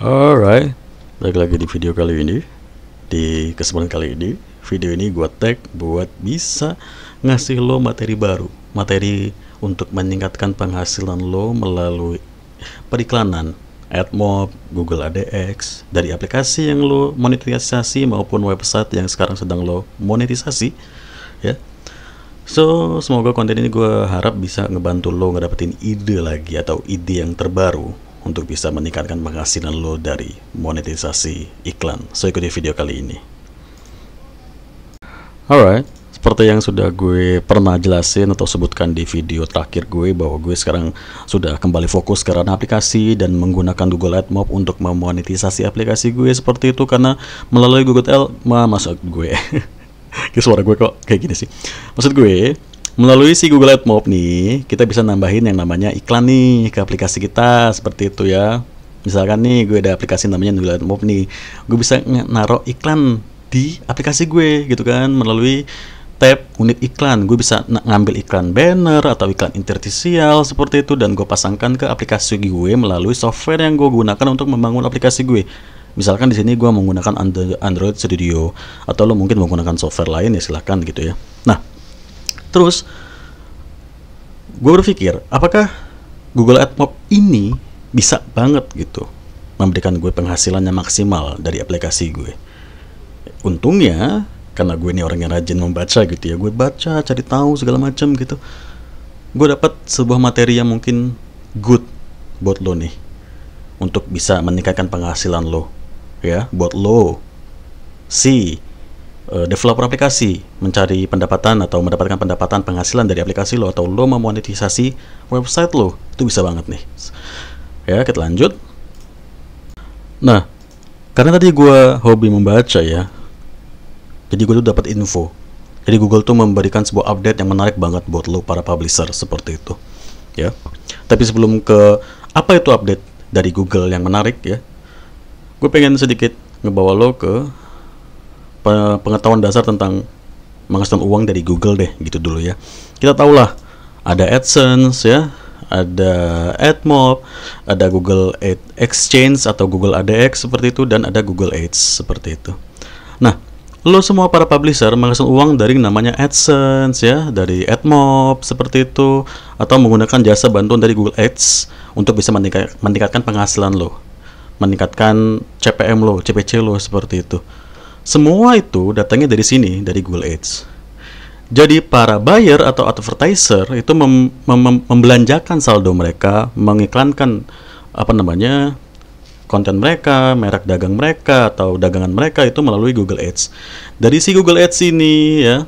Alright, balik lagi di video kali ini. Di kesempatan kali ini, video ini gue tag buat bisa ngasih lo materi baru, materi untuk meningkatkan penghasilan lo melalui periklanan AdMob, Google AdX, dari aplikasi yang lo monetisasi maupun website yang sekarang sedang lo monetisasi, ya. So, semoga konten ini gue harap bisa ngebantu lo ngedapetin ide lagi atau ide yang terbaru untuk bisa meningkatkan penghasilan lo dari monetisasi iklan. So, ikuti video kali ini. Alright, seperti yang sudah gue pernah jelasin atau sebutkan di video terakhir gue, bahwa gue sekarang sudah kembali fokus ke ranah aplikasi dan menggunakan Google AdMob untuk memonetisasi aplikasi gue seperti itu, karena melalui Google masuk gue kayak suara gue kok kayak gini sih. Maksud gue, melalui si Google AdMob nih, kita bisa nambahin yang namanya iklan nih ke aplikasi kita, seperti itu ya. Misalkan nih, gue ada aplikasi namanya Google AdMob nih, gue bisa naruh iklan di aplikasi gue gitu kan, melalui tab unit iklan. Gue bisa ngambil iklan banner atau iklan interstisial seperti itu, dan gue pasangkan ke aplikasi gue melalui software yang gue gunakan untuk membangun aplikasi gue. Misalkan di sini gue menggunakan Android Studio, atau lo mungkin menggunakan software lain, ya silahkan gitu ya. Nah, terus gue berpikir, apakah Google AdMob ini bisa banget gitu memberikan gue penghasilan yang maksimal dari aplikasi gue. Untungnya, karena gue ini orang yang rajin membaca gitu ya, gue baca, cari tahu segala macam gitu, gue dapat sebuah materi yang mungkin good buat lo nih, untuk bisa meningkatkan penghasilan lo, ya, buat lo si developer aplikasi mencari pendapatan atau mendapatkan pendapatan penghasilan dari aplikasi lo, atau lo memonetisasi website lo. Itu bisa banget nih ya. Kita lanjut. Nah, karena tadi gue hobi membaca ya, jadi gue tuh dapat info. Jadi Google tuh memberikan sebuah update yang menarik banget buat lo para publisher seperti itu ya. Tapi sebelum ke apa itu update dari Google yang menarik ya, gue pengen sedikit ngebawa lo ke pengetahuan dasar tentang menghasilkan uang dari Google deh, gitu dulu ya. Kita tahulah ada AdSense ya, ada AdMob, ada Google Ad Exchange atau Google AdX seperti itu, dan ada Google Ads seperti itu. Nah, lo semua para publisher menghasilkan uang dari namanya AdSense ya, dari AdMob seperti itu, atau menggunakan jasa bantuan dari Google Ads untuk bisa meningkatkan penghasilan lo, meningkatkan CPM lo, CPC lo seperti itu. Semua itu datangnya dari sini, dari Google Ads. Jadi para buyer atau advertiser itu membelanjakan saldo mereka, mengiklankan konten mereka, merek dagang mereka atau dagangan mereka itu melalui Google Ads. Dari si Google Ads ini ya,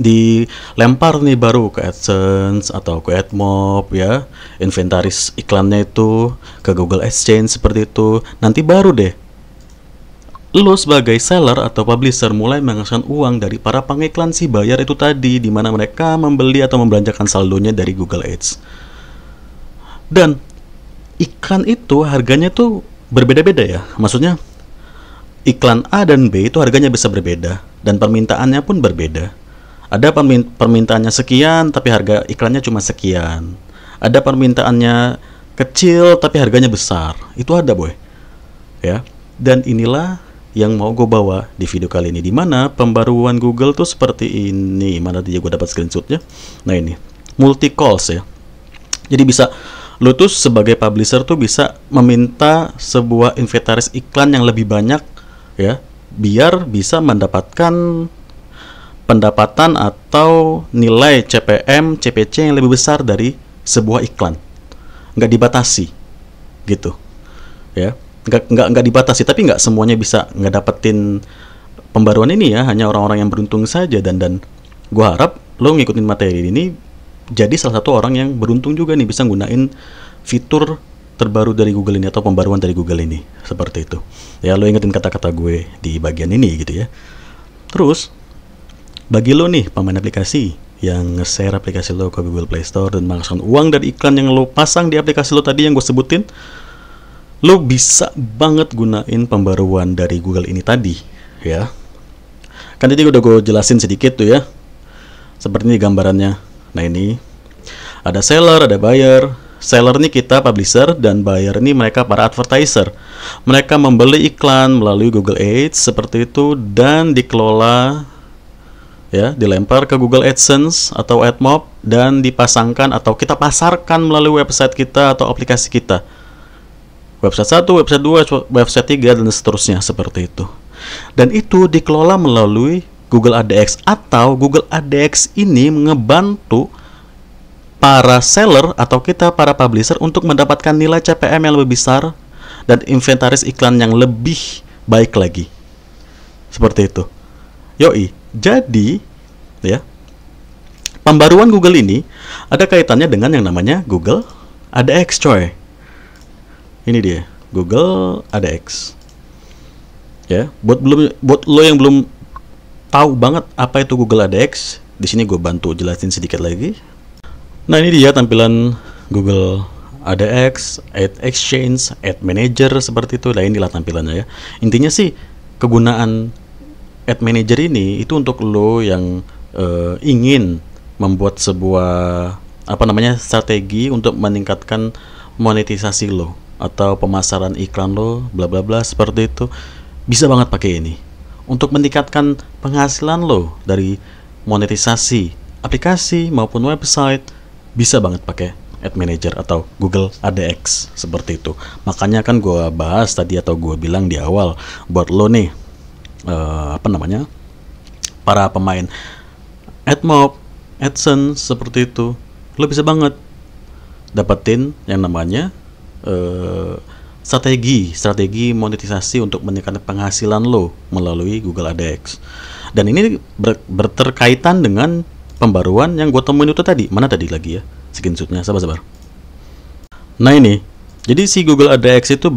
dilempar nih baru ke AdSense atau ke AdMob ya, inventaris iklannya itu ke Google Exchange seperti itu. Nanti baru deh lo sebagai seller atau publisher mulai menghasilkan uang dari para pengiklan si buyer itu tadi, di mana mereka membeli atau membelanjakan saldonya dari Google Ads. Dan iklan itu harganya tuh berbeda-beda ya. Maksudnya iklan A dan B itu harganya bisa berbeda, dan permintaannya pun berbeda. Ada permintaannya sekian tapi harga iklannya cuma sekian. Ada permintaannya kecil tapi harganya besar. Itu ada boy ya. Dan inilah yang mau gue bawa di video kali ini, dimana pembaruan Google tuh seperti ini. Mana dia gue dapat screenshotnya. Nah ini multi calls ya. Jadi bisa lo tuh sebagai publisher tuh bisa meminta sebuah inventaris iklan yang lebih banyak ya, biar bisa mendapatkan pendapatan atau nilai CPM, CPC yang lebih besar dari sebuah iklan. Nggak dibatasi gitu ya. Nggak dibatasi, tapi nggak semuanya bisa dapetin pembaruan ini ya, hanya orang-orang yang beruntung saja. Dan gue harap lo ngikutin materi ini jadi salah satu orang yang beruntung juga nih, bisa gunain fitur terbaru dari Google ini atau pembaruan dari Google ini seperti itu ya. Lo ingetin kata-kata gue di bagian ini gitu ya. Terus bagi lo nih pemain aplikasi yang nge-share aplikasi lo ke Google Play Store dan menghasilkan uang dari iklan yang lo pasang di aplikasi lo tadi yang gue sebutin, lo bisa banget gunain pembaruan dari Google ini tadi ya. Kan tadi udah gue jelasin sedikit tuh ya, seperti ini gambarannya. Nah ini ada seller, ada buyer, seller nih kita publisher, dan buyer nih mereka para advertiser. Mereka membeli iklan melalui Google Ads seperti itu dan dikelola, ya, dilempar ke Google AdSense atau AdMob dan dipasangkan atau kita pasarkan melalui website kita atau aplikasi kita. Website 1, website 2, website 3 dan seterusnya seperti itu. Dan itu dikelola melalui Google ADX, atau Google ADX ini ngebantu para seller atau kita para publisher untuk mendapatkan nilai CPM yang lebih besar dan inventaris iklan yang lebih baik lagi. Seperti itu. Yoi. Jadi, ya, pembaruan Google ini ada kaitannya dengan yang namanya Google ADX, coy. Ini dia, Google ADX. Ya, buat lo yang belum tahu banget apa itu Google ADX, di sini gue bantu jelasin sedikit lagi. Nah, ini dia tampilan Google ADX, Ad Exchange, Ad Manager seperti itu. Nah, inilah tampilannya ya. Intinya sih kegunaan Ad Manager ini itu untuk lo yang ingin membuat sebuah strategi untuk meningkatkan monetisasi lo atau pemasaran iklan lo, bla bla bla seperti itu. Bisa banget pakai ini untuk meningkatkan penghasilan lo dari monetisasi aplikasi maupun website. Bisa banget pakai Ad Manager atau Google ADX seperti itu. Makanya kan gue bahas tadi atau gue bilang di awal, buat lo nih para pemain AdMob, AdSense seperti itu, lo bisa banget dapetin yang namanya strategi monetisasi untuk meningkatkan penghasilan lo melalui Google ADX. Dan ini berterkaitan dengan pembaruan yang gue temuin itu tadi. Mana tadi lagi ya screenshotnya, sabar. Nah ini, jadi si Google ADX itu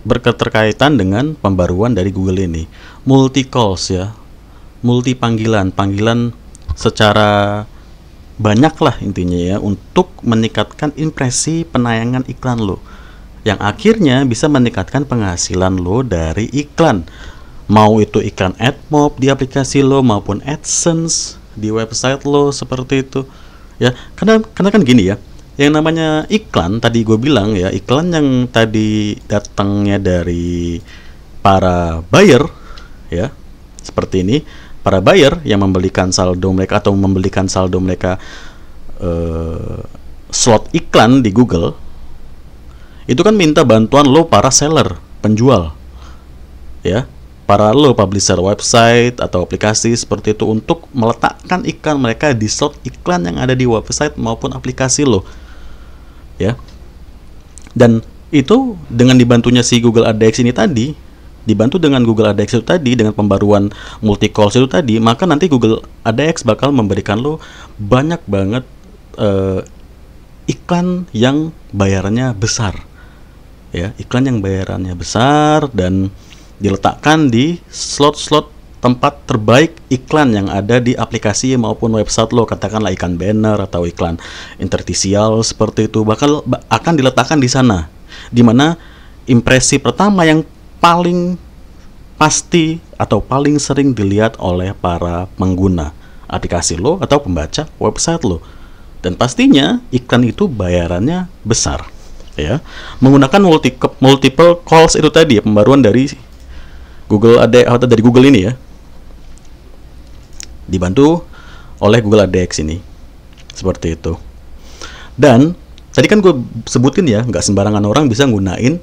berketerkaitan dengan pembaruan dari Google ini. Multi calls ya, multi panggilan secara banyak lah intinya ya, untuk meningkatkan impresi penayangan iklan lo, yang akhirnya bisa meningkatkan penghasilan lo dari iklan. Mau itu iklan AdMob di aplikasi lo maupun AdSense di website lo seperti itu ya. Karena kan gini ya, yang namanya iklan tadi gue bilang ya, iklan yang tadi datangnya dari para buyer ya, seperti ini, para buyer yang membelikan saldo mereka atau membelikan saldo mereka slot iklan di Google, itu kan minta bantuan lo para seller, penjual ya, para lo publisher website atau aplikasi seperti itu untuk meletakkan iklan mereka di slot iklan yang ada di website maupun aplikasi lo ya. Dan itu dengan dibantunya si Google ADX ini tadi, dibantu dengan Google ADX itu tadi, dengan pembaruan multi calls itu tadi, maka nanti Google ADX bakal memberikan lo banyak banget iklan yang bayarannya besar ya, iklan yang bayarannya besar dan diletakkan di slot-slot tempat terbaik iklan yang ada di aplikasi maupun website lo. Katakanlah iklan banner atau iklan interstisial seperti itu akan diletakkan di sana, dimana impresi pertama yang paling pasti atau paling sering dilihat oleh para pengguna aplikasi lo atau pembaca website lo. Dan pastinya iklan itu bayarannya besar ya, menggunakan multiple calls itu tadi ya, pembaruan dari Google ADX dari Google ini ya, dibantu oleh Google ADX ini seperti itu. Dan tadi kan gue sebutin ya, nggak sembarangan orang bisa gunain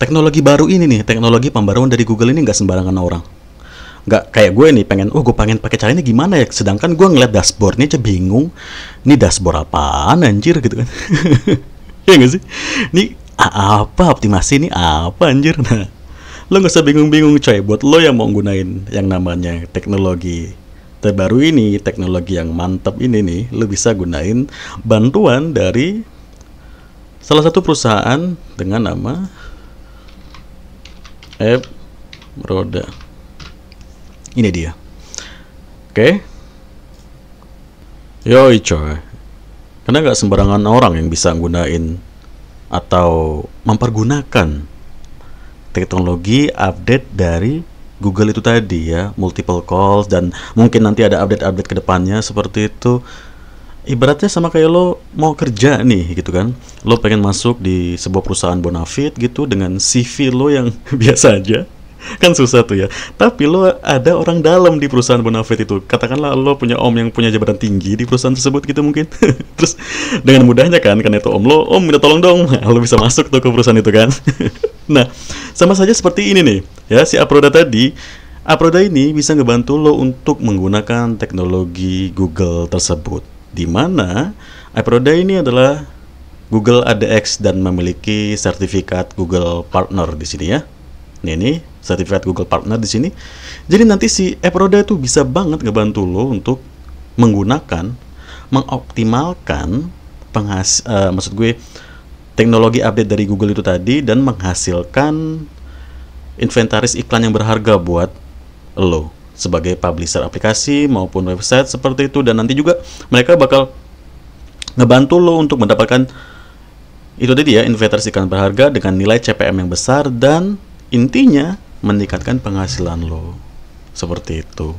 teknologi baru ini nih, teknologi pembaruan dari Google ini nggak sembarangan orang. Nggak kayak gue nih gue pengen pakai caranya gimana ya, sedangkan gue ngeliat dashboardnya aja bingung, ini dashboard apaan anjir gitu kan. Ya nggak sih, ini apa optimasi ini apa anjir. Nah, lo nggak usah bingung-bingung coy, buat lo yang mau gunain yang namanya teknologi terbaru ini, teknologi yang mantap ini nih, lo bisa gunain bantuan dari salah satu perusahaan dengan nama App Roda. Ini dia. Oke. Yoi coy. Karena nggak sembarangan orang yang bisa gunain atau mempergunakan teknologi update dari Google itu tadi ya, multiple calls, dan mungkin nanti ada update-update kedepannya seperti itu. ibaratnya sama kayak lo mau kerja nih gitu kan, lo pengen masuk di sebuah perusahaan bonafit gitu dengan CV lo yang biasa aja, kan susah tuh ya. Tapi lo ada orang dalam di perusahaan bonafit itu, katakanlah lo punya om yang punya jabatan tinggi di perusahaan tersebut gitu mungkin. Terus dengan mudahnya kan, karena itu om lo, om minta tolong dong, lo bisa masuk tuh ke perusahaan itu kan. Nah, sama saja seperti ini nih ya, si Aproda tadi. Aproda ini bisa ngebantu lo untuk menggunakan teknologi Google tersebut, di mana Aproda ini adalah Google ADX dan memiliki sertifikat Google Partner di sini ya. Ini sertifikat Google Partner di sini. Jadi nanti si Aproda itu bisa banget ngebantu lo untuk menggunakan, mengoptimalkan maksud gue teknologi update dari Google itu tadi dan menghasilkan inventaris iklan yang berharga buat lo sebagai publisher aplikasi maupun website seperti itu. Dan nanti juga mereka bakal ngebantu lo untuk mendapatkan itu tadi ya, inventaris iklan berharga dengan nilai CPM yang besar dan intinya meningkatkan penghasilan lo. Seperti itu.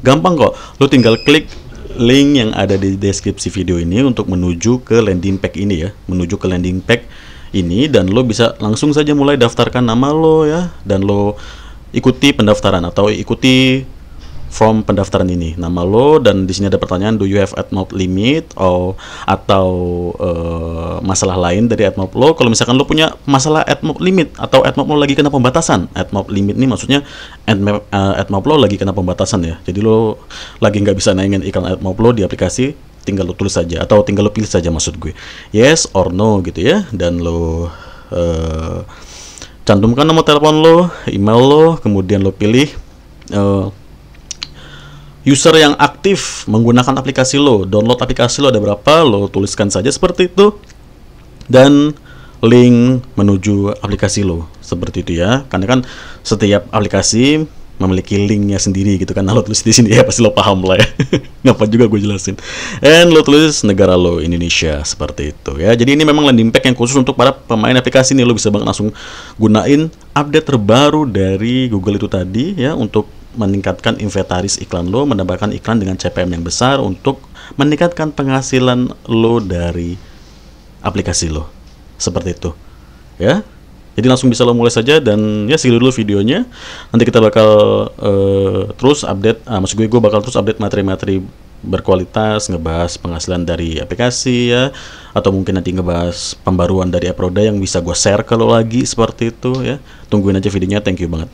Gampang kok, lo tinggal klik link yang ada di deskripsi video ini untuk menuju ke landing page ini ya, menuju ke landing page ini, dan lo bisa langsung saja mulai daftarkan nama lo ya, dan lo ikuti pendaftaran atau ikuti form pendaftaran ini, nama lo, dan di sini ada pertanyaan, do you have AdMob limit atau masalah lain dari AdMob lo. Kalau misalkan lo punya masalah AdMob limit atau AdMob lo lagi kena pembatasan, AdMob limit ini maksudnya AdMob lo lagi kena pembatasan ya, jadi lo lagi nggak bisa naingin iklan AdMob lo di aplikasi, tinggal lo tulis saja atau tinggal lo pilih saja maksud gue yes or no gitu ya, dan lo cantumkan nomor telepon lo, email lo, kemudian lo pilih user yang aktif menggunakan aplikasi lo, download aplikasi lo ada berapa, lo tuliskan saja seperti itu, dan link menuju aplikasi lo, seperti itu ya. Karena kan setiap aplikasi memiliki linknya sendiri gitu kan. Nah, lo tulis di sini ya, pasti lo paham lah ya. Ngapa juga gue jelasin. And lo tulis negara lo, Indonesia, seperti itu ya. Jadi ini memang landing page yang khusus untuk para pemain aplikasi nih. Lo bisa banget langsung gunain update terbaru dari Google itu tadi ya, untuk meningkatkan inventaris iklan lo, menambahkan iklan dengan CPM yang besar untuk meningkatkan penghasilan lo dari aplikasi lo. Seperti itu ya. Jadi langsung bisa lo mulai saja, dan ya segitu dulu videonya. Nanti kita bakal terus update, maksud gue bakal terus update materi-materi berkualitas, ngebahas penghasilan dari aplikasi ya, atau mungkin nanti ngebahas pembaruan dari Aproda yang bisa gue share kalau lagi seperti itu ya. Tungguin aja videonya, thank you banget.